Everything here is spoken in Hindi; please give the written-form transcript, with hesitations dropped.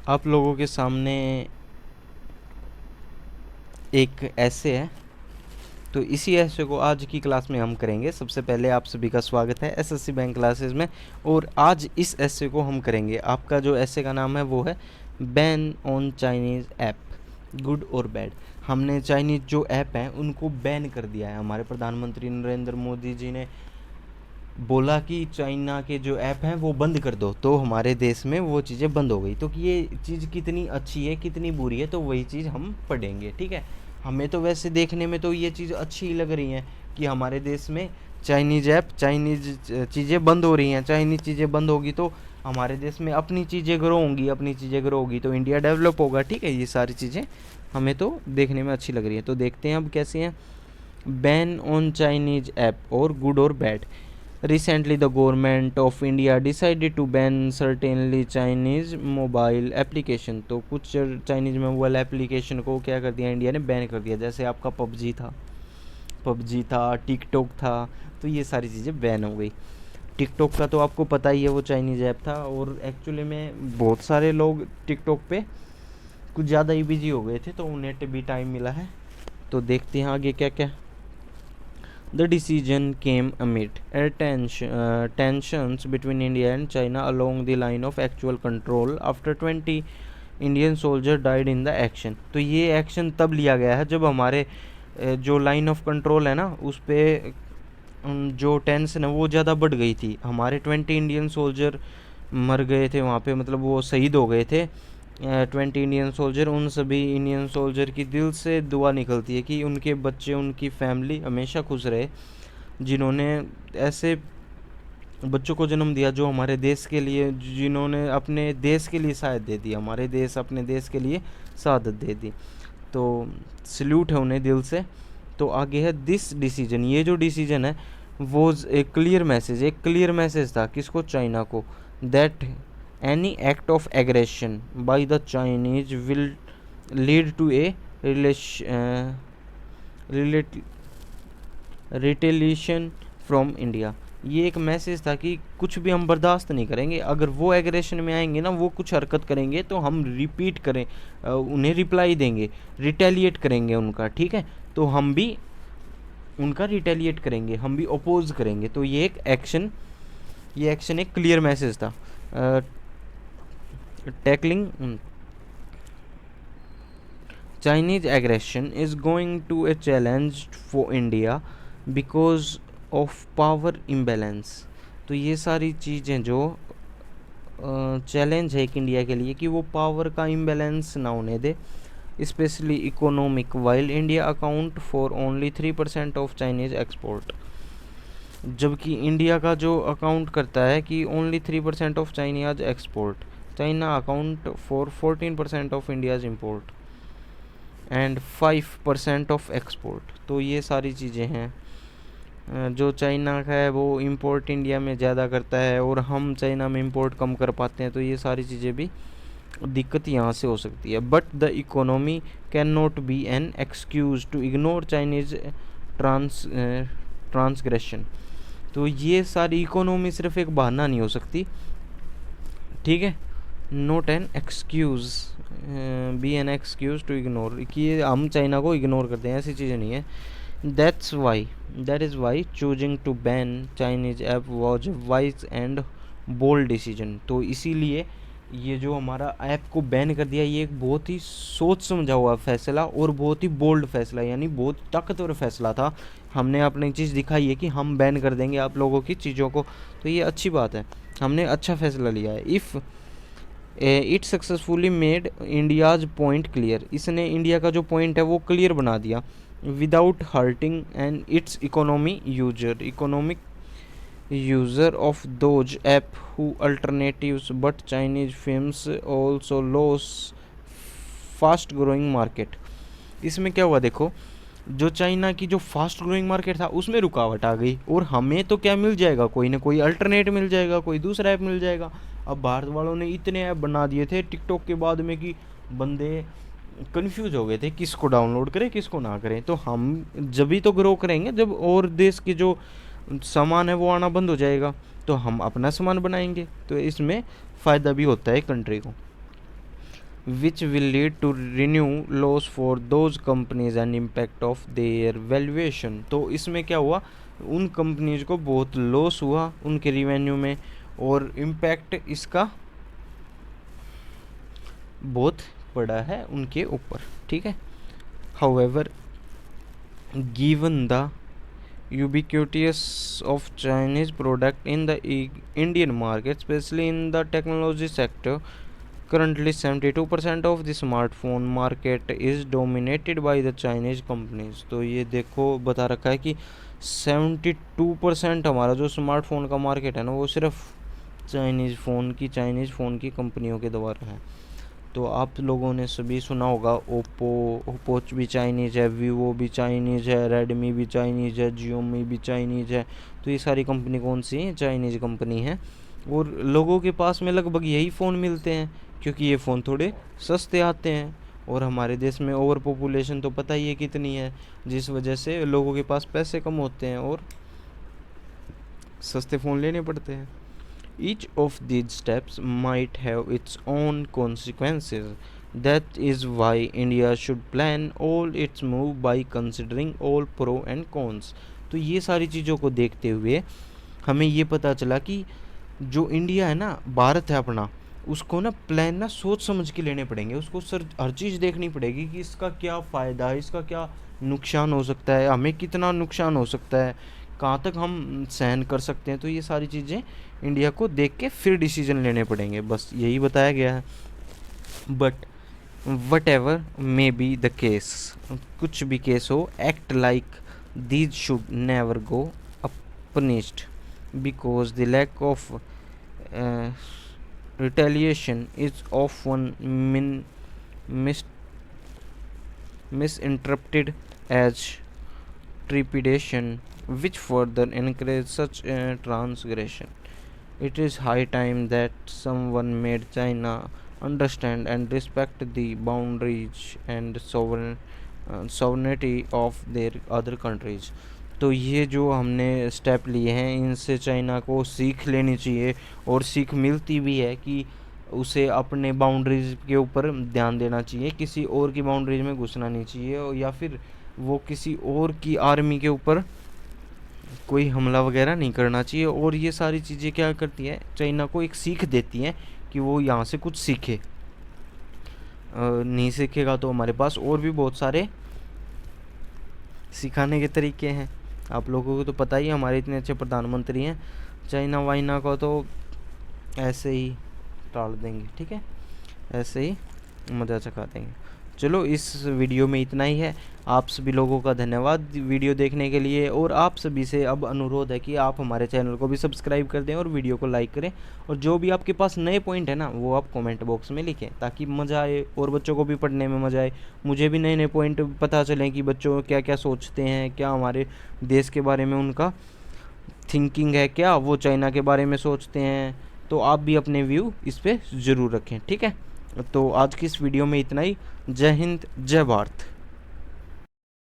आप लोगों के सामने एक ऐसे है, तो इसी ऐसे को आज की क्लास में हम करेंगे। सबसे पहले आप सभी का स्वागत है एसएससी बैंक क्लासेस में। और आज इस ऐसे को हम करेंगे, आपका जो ऐसे का नाम है वो है ban on Chinese app, good और बैड। हमने चाइनीज़ जो ऐप हैं उनको बैन कर दिया है। हमारे प्रधानमंत्री नरेंद्र मोदी जी ने बोला कि चाइना के जो ऐप हैं वो बंद कर दो, तो हमारे देश में वो चीज़ें बंद हो गई। तो ये चीज़ कितनी अच्छी है कितनी बुरी है, तो वही चीज़ हम पढ़ेंगे, ठीक है। हमें तो वैसे देखने में तो ये चीज़ अच्छी ही लग रही है कि हमारे देश में चाइनीज़ ऐप, चाइनीज़ चीज़ें बंद हो रही हैं। चाइनीज़ चीज़ें बंद होगी तो हमारे देश में अपनी चीज़ें ग्रो होंगी, अपनी चीज़ें ग्रो होगी तो इंडिया डेवलप होगा, ठीक है। ये सारी चीज़ें हमें तो देखने में अच्छी लग रही है। तो देखते हैं अब कैसे हैं। बैन ऑन चाइनीज़ ऐप और गुड और bad. Recently, the government of India decided to ban certainly Chinese mobile application। तो कुछ चाइनीज़ मोबाइल एप्लीकेशन को क्या कर दिया, इंडिया ने बैन कर दिया। जैसे आपका पबजी था, टिकटॉक था, तो ये सारी चीज़ें बैन हो गई। टिकटॉक का तो आपको पता ही है, वो चाइनीज़ ऐप था और एक्चुअली में बहुत सारे लोग टिकटॉक पे कुछ ज़्यादा ही बिजी हो गए थे, तो उन्हें भी टाइम मिला है। तो देखते हैं आगे क्या क्या। The decision came amid tensions between India and China along the line of actual control after 20 Indian soldiers died in the action। तो ये एक्शन तब लिया गया है जब हमारे जो लाइन ऑफ कंट्रोल है ना उस पर जो टेंशन है वो ज़्यादा बढ़ गई थी। हमारे 20 इंडियन सोल्जर मर गए थे वहाँ पे, मतलब वो शहीद हो गए थे 20 इंडियन सोल्जर। उन सभी इंडियन सोल्जर की दिल से दुआ निकलती है कि उनके बच्चे, उनकी फैमिली हमेशा खुश रहे, जिन्होंने ऐसे बच्चों को जन्म दिया जो हमारे देश के लिए, जिन्होंने अपने देश के लिए शहादत दे दी, हमारे देश अपने देश के लिए शहादत दे दी। तो सल्यूट है उन्हें दिल से। तो आगे है दिस डिसीजन। ये जो डिसीजन है वो एक क्लियर मैसेज था किसको, चाइना को, that any act of aggression by the Chinese will lead to a retaliation from India। ये एक मैसेज था कि कुछ भी हम बर्दाश्त नहीं करेंगे, अगर वो एग्रेशन में आएंगे ना, वो कुछ हरकत करेंगे तो हम रिपीट करें, उन्हें रिप्लाई देंगे, रिटेलिएट करेंगे उनका, ठीक है। तो हम भी उनका रिटेलिएट करेंगे, हम भी अपोज करेंगे। तो ये एक्शन एक क्लियर मैसेज था। Tackling Chinese aggression is going to a challenge for India because of power imbalance। तो ये सारी चीज़ें जो चैलेंज है एक इंडिया के लिए कि वो पावर का इम्बैलेंस ना होने दे, specially economic, while India account for only 3% of Chinese export. जबकि इंडिया का जो अकाउंट करता है कि only 3% of Chinese export, China account for 14% of India's import and 5% of export. तो ये सारी चीज़ें हैं। जो चाइना का है वो इंपोर्ट इंडिया में ज़्यादा करता है और हम चाइना में इंपोर्ट कम कर पाते हैं। तो ये सारी चीज़ें भी दिक्कत यहाँ से हो सकती है। But the economy can not be an excuse to ignore Chinese transgression. तो ये सारी इकोनॉमी सिर्फ एक बहाना नहीं हो सकती, ठीक है। Not an excuse, be an excuse to ignore, कि हम चाइना को इग्नोर करते हैं, ऐसी चीज़ें नहीं है। That is why choosing to ban Chinese app was wise and bold decision. तो इसीलिए ये जो हमारा ऐप को बैन कर दिया, ये एक बहुत ही सोच समझा हुआ फैसला और बहुत ही बोल्ड फैसला, यानी बहुत ताकतवर फैसला था। हमने अपनी चीज़ दिखाई है कि हम बैन कर देंगे आप लोगों की चीज़ों को, तो ये अच्छी बात है, हमने अच्छा फैसला लिया है। If it successfully made India's point clear, इसने इंडिया का जो पॉइंट है वो क्लियर बना दिया, without hurting and it's economic user of those app who alternatives, but Chinese firms also lose fast growing market. इसमें क्या हुआ देखो, जो चाइना की जो फास्ट ग्रोइंग मार्केट था उसमें रुकावट आ गई और हमें तो क्या मिल जाएगा, कोई ना कोई अल्टरनेट मिल जाएगा, कोई दूसरा ऐप मिल जाएगा। अब भारत वालों ने इतने ऐप बना दिए थे टिकटॉक के बाद में कि बंदे कंफ्यूज हो गए थे किसको डाउनलोड करें किसको ना करें। तो हम जब भी तो ग्रो करेंगे जब और देश के जो सामान है वो आना बंद हो जाएगा, तो हम अपना सामान बनाएंगे, तो इसमें फ़ायदा भी होता है कंट्री को। which will lead to renew loss for those companies and impact of their valuation। तो इसमें क्या हुआ, उन कंपनीज को बहुत लॉस हुआ उनके रिवेन्यू में, और इम्पैक्ट इसका बहुत पड़ा है उनके ऊपर, ठीक है। However, given the ubiquitous of Chinese product in the Indian market, especially in the technology sector, currently 72% of the smartphone market is dominated by the Chinese companies। तो ये देखो बता रखा है कि 72% हमारा जो स्मार्टफोन का मार्केट है ना, वो सिर्फ चाइनीज़ फ़ोन की कंपनियों के द्वारा है। तो आप लोगों ने सभी सुना होगा, ओप्पो भी चाइनीज़ है, वीवो भी चाइनीज़ है, रेडमी भी चाइनीज़ है, जियोमी भी चाइनीज़ है। तो ये सारी कंपनी कौन सी हैं, चाइनीज़ कंपनी है। और लोगों के पास में लगभग यही फ़ोन मिलते हैं, क्योंकि ये फ़ोन थोड़े सस्ते आते हैं। और हमारे देश में ओवर पॉपुलेशन तो पता ही है कितनी है, जिस वजह से लोगों के पास पैसे कम होते हैं और सस्ते फ़ोन लेने पड़ते हैं। Each of these steps might have its own consequences. That is why India should plan all its move by considering all pro and cons। तो ये सारी चीज़ों को देखते हुए हमें ये पता चला कि जो इंडिया है ना, भारत है अपना, उसको ना प्लान ना सोच समझ के लेने पड़ेंगे। उसको सर हर चीज़ देखनी पड़ेगी कि इसका क्या फ़ायदा है, इसका क्या नुकसान हो सकता है, हमें कितना नुकसान हो सकता है, कहाँ तक हम सहन कर सकते हैं। तो ये सारी चीज़ें इंडिया को देख के फिर डिसीजन लेने पड़ेंगे, बस यही बताया गया है। But whatever may be the case, कुछ भी केस हो, act like these should never go unpunished, because the lack of retaliation is often misinterpreted as trepidation, which further encourage such transgression। It is high time that someone made China understand and respect the boundaries and sovereignty of their other countries। तो ये जो हमने स्टेप लिए हैं, इनसे चाइना को सीख लेनी चाहिए, और सीख मिलती भी है कि उसे अपने बाउंड्रीज के ऊपर ध्यान देना चाहिए, किसी और की बाउंड्रीज में घुसना नहीं चाहिए, या फिर वो किसी और की आर्मी के ऊपर कोई हमला वगैरह नहीं करना चाहिए। और ये सारी चीज़ें क्या करती हैं, चाइना को एक सीख देती हैं कि वो यहाँ से कुछ सीखे। नहीं सीखेगा तो हमारे पास और भी बहुत सारे सिखाने के तरीके हैं। आप लोगों को तो पता ही है, हमारे इतने अच्छे प्रधानमंत्री हैं, चाइना वाइना को तो ऐसे ही टाल देंगे, ठीक है, ऐसे ही मज़ा चखा देंगे। चलो इस वीडियो में इतना ही है। आप सभी लोगों का धन्यवाद वीडियो देखने के लिए, और आप सभी से अब अनुरोध है कि आप हमारे चैनल को भी सब्सक्राइब कर दें और वीडियो को लाइक करें, और जो भी आपके पास नए पॉइंट है ना, वो आप कमेंट बॉक्स में लिखें, ताकि मज़ा आए और बच्चों को भी पढ़ने में मज़ा आए, मुझे भी नए नए पॉइंट पता चलें कि बच्चों क्या क्या सोचते हैं, क्या हमारे देश के बारे में उनका थिंकिंग है, क्या वो चाइना के बारे में सोचते हैं। तो आप भी अपने व्यू इस पर ज़रूर रखें, ठीक है। तो आज की इस वीडियो में इतना ही। जय हिंद, जय भारत।